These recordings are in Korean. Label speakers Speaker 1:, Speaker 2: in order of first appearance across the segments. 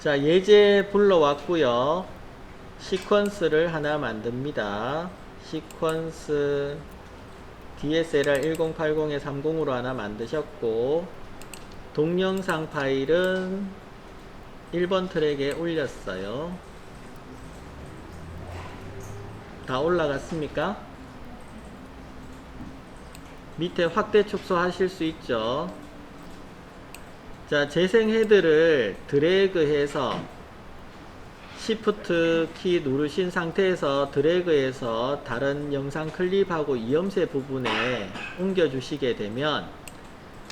Speaker 1: 자, 예제 불러왔고요. 시퀀스를 하나 만듭니다. 시퀀스 DSLR 1080에 30으로 하나 만드셨고, 동영상 파일은 1번 트랙에 올렸어요. 다 올라갔습니까? 밑에 확대 축소 하실 수 있죠. 자, 재생 헤드를 드래그해서 Shift 키 누르신 상태에서 드래그해서 다른 영상 클립하고 이음새 부분에 옮겨 주시게 되면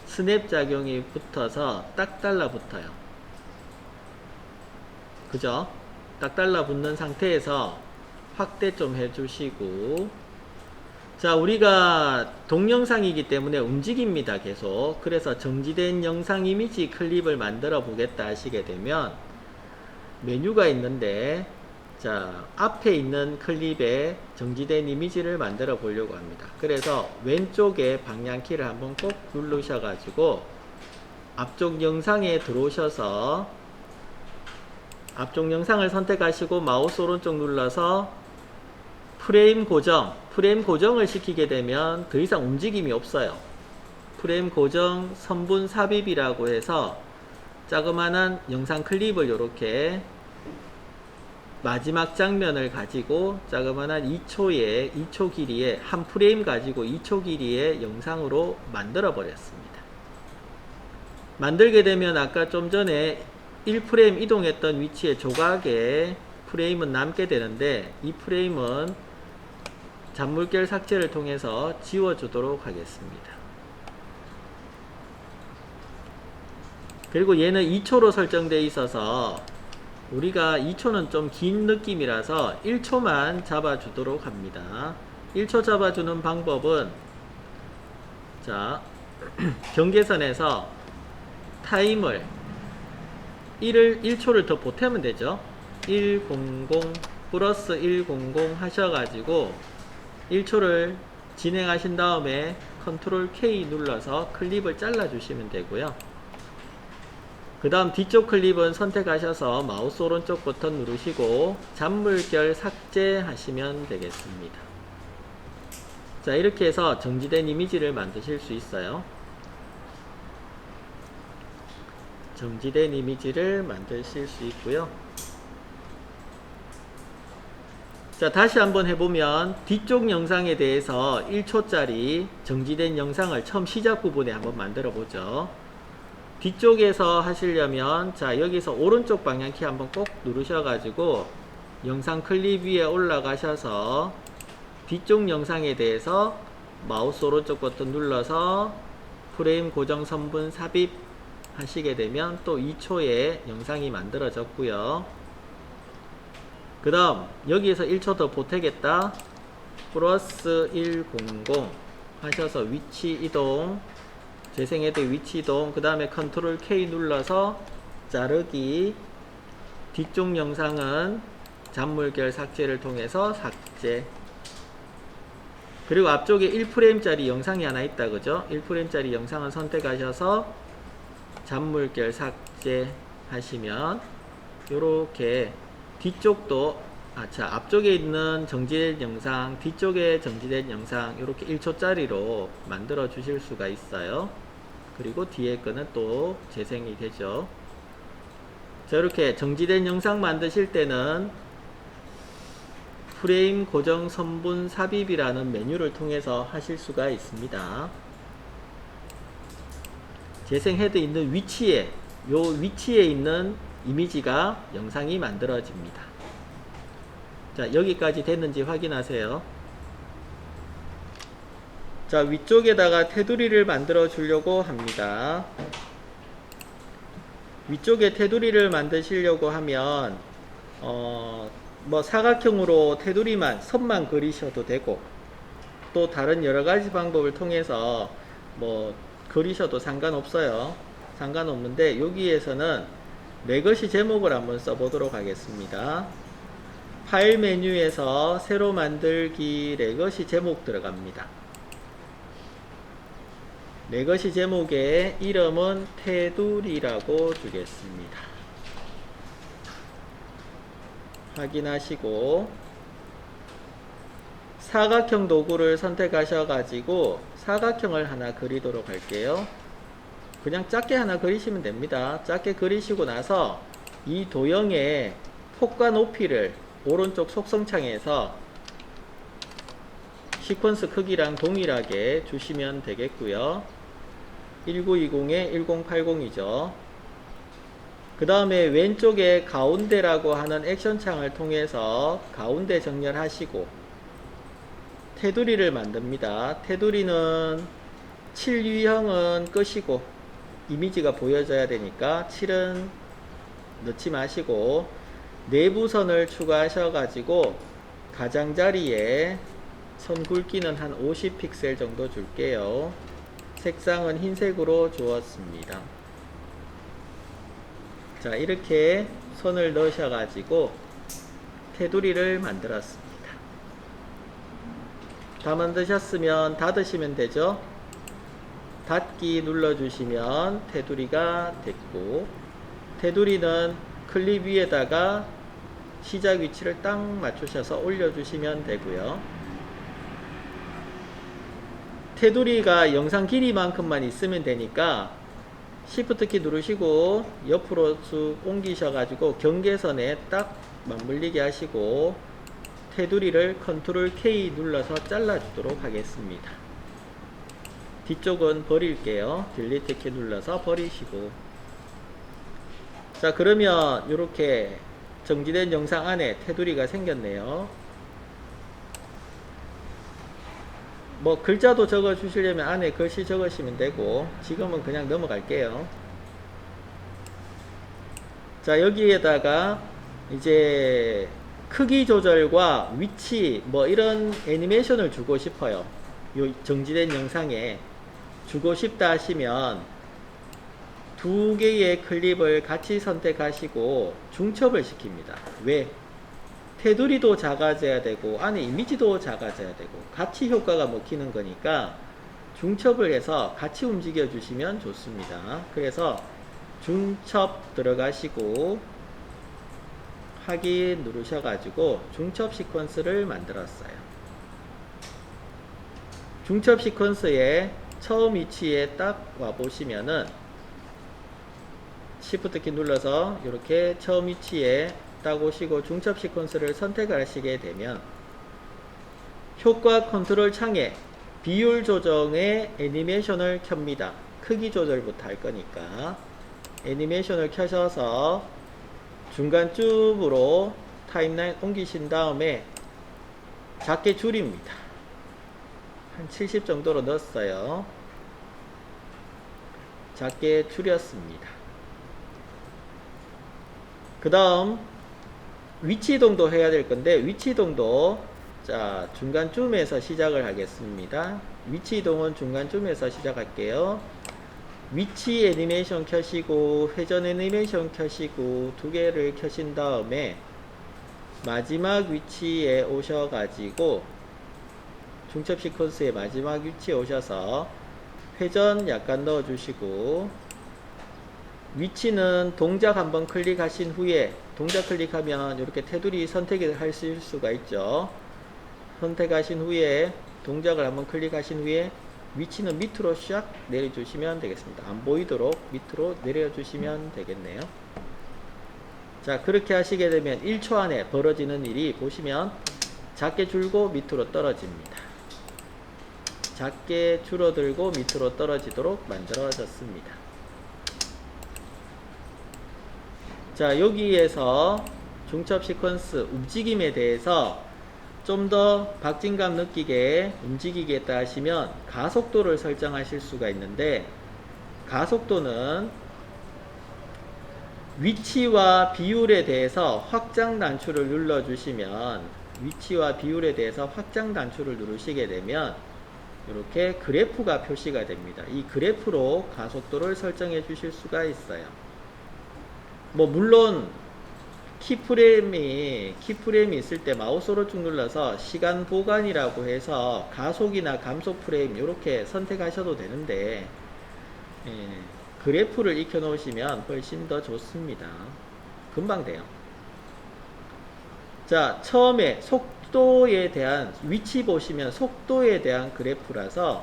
Speaker 1: 스냅 작용이 붙어서 딱 달라붙어요. 그죠? 딱 달라붙는 상태에서 확대 좀 해주시고, 자, 우리가 동영상이기 때문에 움직입니다. 계속. 그래서 정지된 영상 이미지 클립을 만들어 보겠다 하시게 되면 메뉴가 있는데, 자, 앞에 있는 클립에 정지된 이미지를 만들어 보려고 합니다. 그래서 왼쪽에 방향키를 한번 꼭 누르셔 가지고 앞쪽 영상에 들어오셔서 앞쪽 영상을 선택하시고 마우스 오른쪽 눌러서 프레임 고정을 시키게 되면 더 이상 움직임이 없어요. 프레임 고정 선분 삽입이라고 해서 자그마한 영상 클립을 이렇게 마지막 장면을 가지고 자그마한 2초 길이의 한 프레임 가지고 2초 길이의 영상으로 만들어 버렸습니다. 만들게 되면 아까 좀 전에 1프레임 이동했던 위치의 조각에 프레임은 남게 되는데, 이 프레임은 잔물결 삭제를 통해서 지워주도록 하겠습니다. 그리고 얘는 2초로 설정되어 있어서 우리가 2초는 좀 긴 느낌이라서 1초만 잡아주도록 합니다. 1초 잡아주는 방법은, 자, 경계선에서 타임을 1초를 더 보태면 되죠. 100 플러스 100 하셔가지고 1초를 진행하신 다음에 컨트롤 K 눌러서 클립을 잘라 주시면 되고요. 그 다음 뒤쪽 클립은 선택하셔서 마우스 오른쪽 버튼 누르시고 잔물결 삭제 하시면 되겠습니다. 자, 이렇게 해서 정지된 이미지를 만드실 수 있어요. 정지된 이미지를 만드실 수 있고요. 자, 다시 한번 해보면 뒤쪽 영상에 대해서 1초짜리 정지된 영상을 처음 시작 부분에 한번 만들어 보죠. 뒤쪽에서 하시려면, 자, 여기서 오른쪽 방향키 한번 꼭 누르셔가지고 영상 클립 위에 올라가셔서 뒤쪽 영상에 대해서 마우스 오른쪽 버튼 눌러서 프레임 고정 선분 삽입 하시게 되면 또 2초의 영상이 만들어졌고요. 그 다음 여기에서 1초 더 보태겠다, 플러스 100 하셔서 위치 이동, 재생헤드 위치 이동, 그 다음에 컨트롤 K 눌러서 자르기, 뒤쪽 영상은 잔물결 삭제를 통해서 삭제. 그리고 앞쪽에 1프레임짜리 영상이 하나 있다, 그죠? 1프레임짜리 영상을 선택하셔서 잔물결 삭제 하시면 요렇게 뒤쪽도, 앞쪽에 있는 정지된 영상, 뒤쪽에 정지된 영상 이렇게 1초짜리로 만들어 주실 수가 있어요. 그리고 뒤에 거는 또 재생이 되죠. 자, 이렇게 정지된 영상 만드실 때는 프레임 고정 선분 삽입이라는 메뉴를 통해서 하실 수가 있습니다. 재생 헤드 있는 위치에, 요 위치에 있는 이미지가 영상이 만들어집니다. 자, 여기까지 됐는지 확인하세요. 자, 위쪽에다가 테두리를 만들어 주려고 합니다. 위쪽에 테두리를 만드시려고 하면 뭐 사각형으로 테두리만, 선만 그리셔도 되고, 또 다른 여러가지 방법을 통해서 뭐 그리셔도 상관없어요. 상관없는데 여기에서는 레거시 제목을 한번 써보도록 하겠습니다. 파일 메뉴에서 새로 만들기 레거시 제목 들어갑니다. 레거시 제목의 이름은 테두리라고 주겠습니다. 확인하시고 사각형 도구를 선택하셔 가지고 사각형을 하나 그리도록 할게요. 그냥 작게 하나 그리시면 됩니다. 작게 그리시고 나서 이 도형의 폭과 높이를 오른쪽 속성창에서 시퀀스 크기랑 동일하게 주시면 되겠고요. 1920에 1080이죠. 그 다음에 왼쪽에 가운데라고 하는 액션 창을 통해서 가운데 정렬하시고 테두리를 만듭니다. 테두리는 7 유형은 끄시고 이미지가 보여져야 되니까 7은 넣지 마시고 내부선을 추가하셔 가지고 가장자리에 선 굵기는 한 50픽셀 정도 줄게요. 색상은 흰색으로 주었습니다. 자, 이렇게 선을 넣으셔 가지고 테두리를 만들었습니다. 다 만드셨으면 닫으시면 되죠. 닫기 눌러주시면 테두리가 됐고, 테두리는 클립 위에다가 시작 위치를 딱 맞추셔서 올려주시면 되고요. 테두리가 영상 길이만큼만 있으면 되니까 Shift 키 누르시고 옆으로 쭉 옮기셔가지고 경계선에 딱 맞물리게 하시고 테두리를 Ctrl K 눌러서 잘라주도록 하겠습니다. 뒤쪽은 버릴게요. 딜리트 키 눌러서 버리시고, 자, 그러면 이렇게 정지된 영상 안에 테두리가 생겼네요. 뭐 글자도 적어 주시려면 안에 글씨 적으시면 되고, 지금은 그냥 넘어갈게요. 자, 여기에다가 이제 크기 조절과 위치 뭐 이런 애니메이션을 주고 싶어요. 요 정지된 영상에 주고 싶다 하시면 두 개의 클립을 같이 선택하시고 중첩을 시킵니다. 왜? 테두리도 작아져야 되고 안에 이미지도 작아져야 되고 같이 효과가 먹히는 거니까 중첩을 해서 같이 움직여 주시면 좋습니다. 그래서 중첩 들어가시고 확인 누르셔가지고 중첩 시퀀스를 만들었어요. 중첩 시퀀스에 처음 위치에 딱 와보시면은 Shift 키 눌러서 이렇게 처음 위치에 딱 오시고 중첩 시퀀스를 선택하시게 되면 효과 컨트롤 창에 비율 조정의 애니메이션을 켭니다. 크기 조절부터 할 거니까 애니메이션을 켜셔서 중간쯤으로 타임라인 옮기신 다음에 작게 줄입니다. 한 70 정도로 넣었어요. 작게 줄였습니다. 그 다음 위치 이동도 해야 될 건데 위치 이동도 자 중간쯤에서 시작을 하겠습니다. 위치 이동은 중간쯤에서 시작할게요. 위치 애니메이션 켜시고 회전 애니메이션 켜시고 두 개를 켜신 다음에 마지막 위치에 오셔가지고 중첩 시퀀스의 마지막 위치에 오셔서 회전 약간 넣어주시고 위치는 동작 한번 클릭하신 후에 동작 클릭하면 이렇게 테두리 선택을 하실 수가 있죠. 선택하신 후에 동작을 한번 클릭하신 후에 위치는 밑으로 샥 내려주시면 되겠습니다. 안 보이도록 밑으로 내려주시면 되겠네요. 자, 그렇게 하시게 되면 1초 안에 벌어지는 일이 보시면 작게 줄고 밑으로 떨어집니다. 작게 줄어들고 밑으로 떨어지도록 만들어졌습니다. 자, 여기에서 중첩 시퀀스 움직임에 대해서 좀 더 박진감 느끼게 움직이겠다 하시면 가속도를 설정하실 수가 있는데 가속도는 위치와 비율에 대해서 확장 단추를 눌러주시면 위치와 비율에 대해서 확장 단추를 누르시게 되면 이렇게 그래프가 표시가 됩니다. 이 그래프로 가속도를 설정해 주실 수가 있어요. 뭐 물론 키프레임이 있을 때 마우스로 쭉 눌러서 시간 보관이라고 해서 가속이나 감속 프레임 이렇게 선택하셔도 되는데 그래프를 익혀 놓으시면 훨씬 더 좋습니다. 금방 돼요. 자, 처음에 속도에 대한 위치 보시면 속도에 대한 그래프라서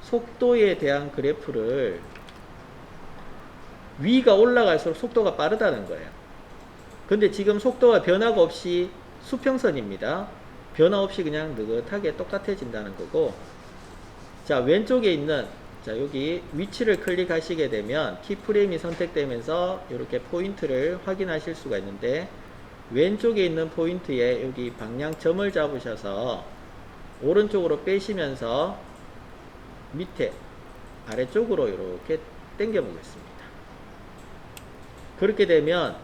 Speaker 1: 속도에 대한 그래프를 위가 올라갈수록 속도가 빠르다는 거예요. 근데 지금 속도가 변화가 없이 수평선입니다. 변화 없이 그냥 느긋하게 똑같아진다는 거고, 자, 왼쪽에 있는, 자, 여기 위치를 클릭하시게 되면 키프레임이 선택되면서 이렇게 포인트를 확인하실 수가 있는데, 왼쪽에 있는 포인트에 여기 방향점을 잡으셔서 오른쪽으로 빼시면서 밑에 아래쪽으로 이렇게 당겨 보겠습니다. 그렇게 되면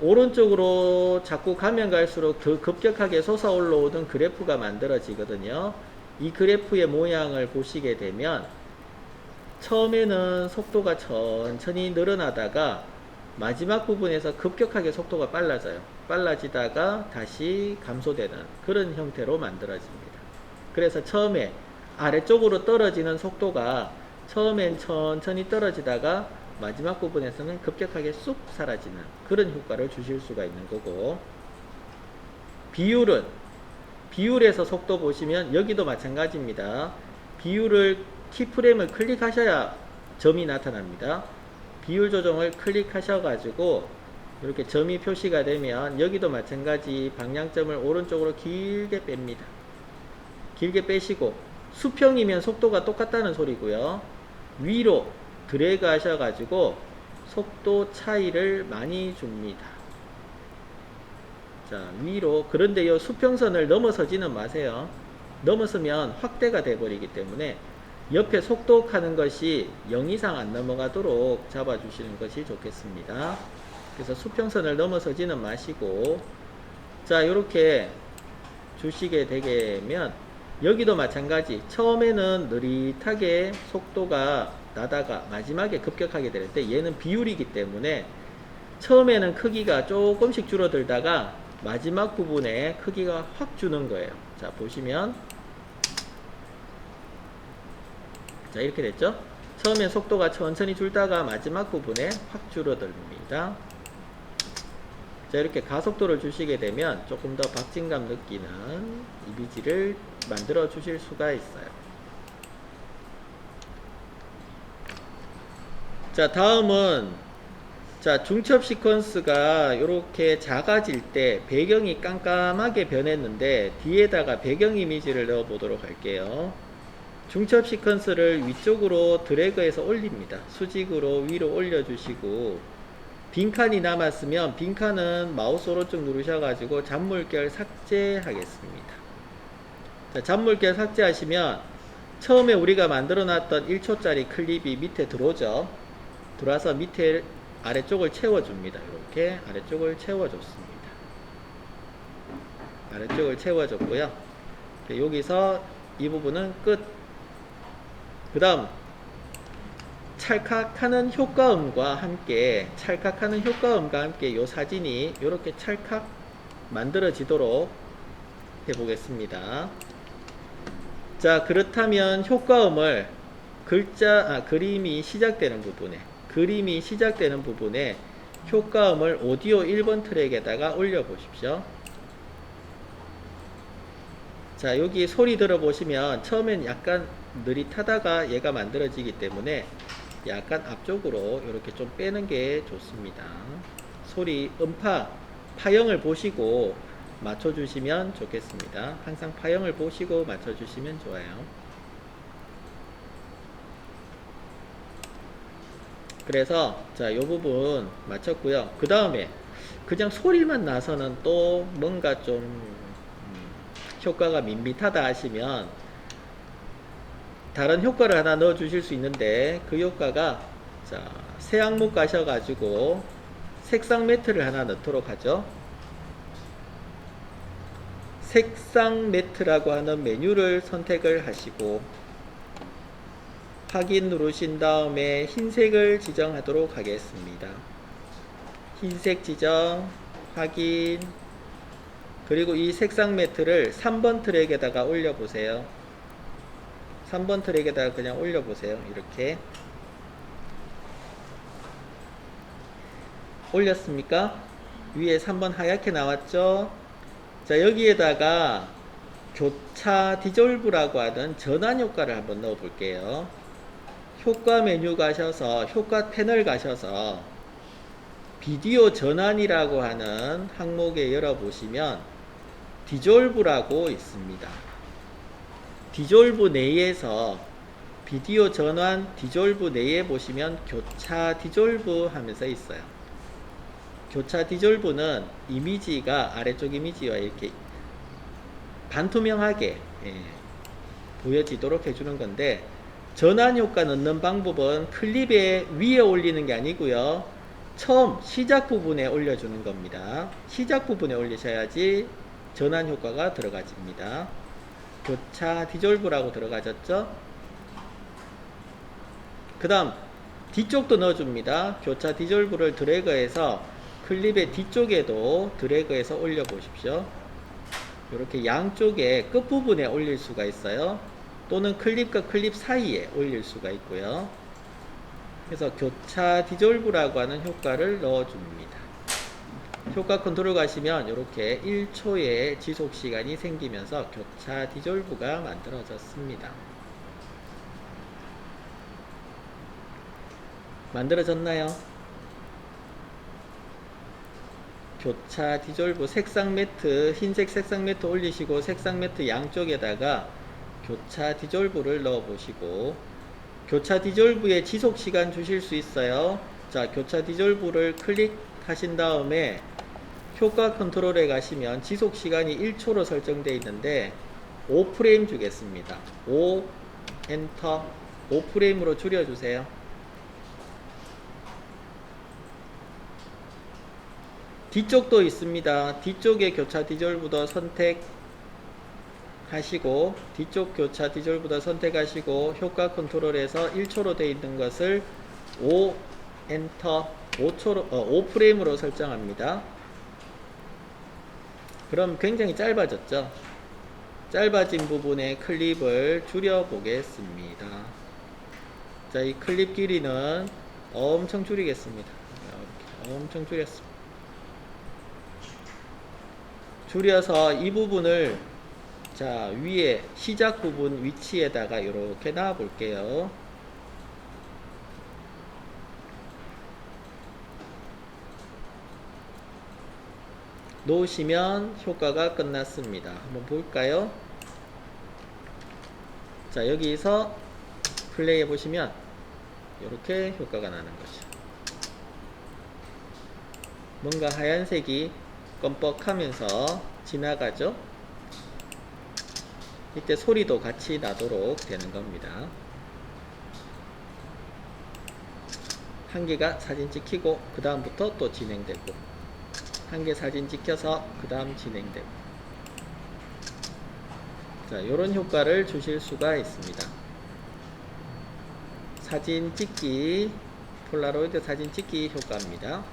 Speaker 1: 오른쪽으로 자꾸 가면 갈수록 더 급격하게 솟아 올라오던 그래프가 만들어지거든요. 이 그래프의 모양을 보시게 되면 처음에는 속도가 천천히 늘어나다가 마지막 부분에서 급격하게 속도가 빨라져요. 빨라지다가 다시 감소되는 그런 형태로 만들어집니다. 그래서 처음에 아래쪽으로 떨어지는 속도가 처음엔 천천히 떨어지다가 마지막 부분에서는 급격하게 쑥 사라지는 그런 효과를 주실 수가 있는 거고, 비율에서 속도 보시면 여기도 마찬가지입니다. 비율을 키프레임을 클릭하셔야 점이 나타납니다. 비율 조정을 클릭하셔가지고 이렇게 점이 표시가 되면 여기도 마찬가지 방향점을 오른쪽으로 길게 뺍니다. 길게 빼시고, 수평이면 속도가 똑같다는 소리고요. 위로 드래그 하셔가지고 속도 차이를 많이 줍니다. 자, 위로. 그런데 이 수평선을 넘어서지는 마세요. 넘어서면 확대가 돼버리기 때문에 옆에 속도하는 것이 0 이상 안 넘어가도록 잡아주시는 것이 좋겠습니다. 그래서 수평선을 넘어서지는 마시고, 자, 이렇게 주시게 되면 여기도 마찬가지. 처음에는 느릿하게 속도가 나다가 마지막에 급격하게 되는데, 얘는 비율이기 때문에 처음에는 크기가 조금씩 줄어들다가 마지막 부분에 크기가 확 주는 거예요. 자, 보시면, 자, 이렇게 됐죠? 처음에 속도가 천천히 줄다가 마지막 부분에 확 줄어듭니다. 자, 이렇게 가속도를 주시게 되면 조금 더 박진감 느끼는 이미지를 만들어 주실 수가 있어요. 자, 다음은, 자, 중첩 시퀀스가 이렇게 작아질 때 배경이 깜깜하게 변했는데 뒤에다가 배경 이미지를 넣어 보도록 할게요. 중첩 시퀀스를 위쪽으로 드래그해서 올립니다. 수직으로 위로 올려주시고, 빈칸이 남았으면 빈칸은 마우스 오른쪽 누르셔가지고 잔물결 삭제하겠습니다. 자, 잔물결 삭제하시면 처음에 우리가 만들어 놨던 1초짜리 클립이 밑에 들어오죠. 들어와서 밑에 아래쪽을 채워줍니다. 이렇게 아래쪽을 채워줬습니다. 아래쪽을 채워줬고요. 여기서 이 부분은 끝. 그 다음 찰칵하는 효과음과 함께 이 사진이 이렇게 찰칵 만들어지도록 해보겠습니다. 자, 그렇다면 효과음을 그림이 시작되는 부분에 효과음을 오디오 1번 트랙에다가 올려 보십시오. 자, 여기 소리 들어보시면 처음엔 약간 느릿하다가 얘가 만들어지기 때문에 약간 앞쪽으로 이렇게 좀 빼는 게 좋습니다. 소리 파형을 보시고 맞춰주시면 좋겠습니다. 항상 파형을 보시고 맞춰주시면 좋아요. 그래서 자, 요 부분 맞췄고요. 그 다음에 그냥 소리만 나서는 또 뭔가 좀 효과가 밋밋하다 하시면 다른 효과를 하나 넣어 주실 수 있는데, 그 효과가, 자, 새 항목 가셔가지고 색상 매트를 하나 넣도록 하죠. 색상 매트라고 하는 메뉴를 선택을 하시고 확인 누르신 다음에 흰색을 지정하도록 하겠습니다. 흰색 지정, 확인. 그리고 이 색상 매트를 3번 트랙에다가 올려보세요. 3번 트랙에다가 그냥 올려보세요. 이렇게 올렸습니까? 위에 3번 하얗게 나왔죠? 자, 여기에다가 교차 디졸브라고 하는 전환 효과를 한번 넣어 볼게요. 효과 메뉴 가셔서 효과 패널 가셔서 비디오 전환이라고 하는 항목에 열어보시면 디졸브라고 있습니다. 디졸브 내에서 비디오 전환 디졸브 내에 보시면 교차 디졸브 하면서 있어요. 교차 디졸브는 이미지가 아래쪽 이미지와 이렇게 반투명하게 보여지도록 해주는 건데, 전환 효과 넣는 방법은 클립에 위에 올리는 게 아니고요, 처음 시작 부분에 올려주는 겁니다. 시작 부분에 올리셔야지 전환 효과가 들어가집니다. 교차 디졸브라고 들어가졌죠? 그 다음 뒤쪽도 넣어줍니다. 교차 디졸브를 드래그해서 클립의 뒤쪽에도 드래그해서 올려 보십시오. 이렇게 양쪽에 끝부분에 올릴 수가 있어요. 또는 클립과 클립 사이에 올릴 수가 있고요. 그래서 교차 디졸브라고 하는 효과를 넣어줍니다. 효과 컨트롤 가시면 이렇게 1초의 지속 시간이 생기면서 교차 디졸브가 만들어졌습니다. 만들어졌나요? 교차 디졸브 색상 매트, 흰색 색상 매트 올리시고 색상 매트 양쪽에다가 교차 디졸브를 넣어 보시고, 교차 디졸브에 지속 시간 주실 수 있어요. 자, 교차 디졸브를 클릭하신 다음에 효과 컨트롤에 가시면 지속 시간이 1초로 설정되어 있는데 5프레임 주겠습니다. 5 엔터, 5프레임으로 줄여주세요. 뒤쪽도 있습니다. 뒤쪽에 교차 디졸브도 선택하시고, 뒤쪽 교차 디졸브도 선택하시고, 효과 컨트롤에서 1초로 되어 있는 것을 5 엔터, 5프레임으로 설정합니다. 그럼 굉장히 짧아졌죠? 짧아진 부분의 클립을 줄여 보겠습니다. 자, 이 클립 길이는 엄청 줄이겠습니다. 이렇게 엄청 줄였습니다. 줄여서 이 부분을, 자, 위에 시작 부분 위치에다가 이렇게 놔 볼게요. 놓으시면 효과가 끝났습니다. 한번 볼까요? 자, 여기서 플레이 해보시면 이렇게 효과가 나는 거죠. 뭔가 하얀색이 껌뻑하면서 지나가죠. 이때 소리도 같이 나도록 되는 겁니다. 한 개가 사진 찍히고 그 다음부터 또 진행되고, 한 개 사진 찍혀서 그 다음 진행되고. 자, 요런 효과를 주실 수가 있습니다. 사진 찍기, 폴라로이드 사진 찍기 효과입니다.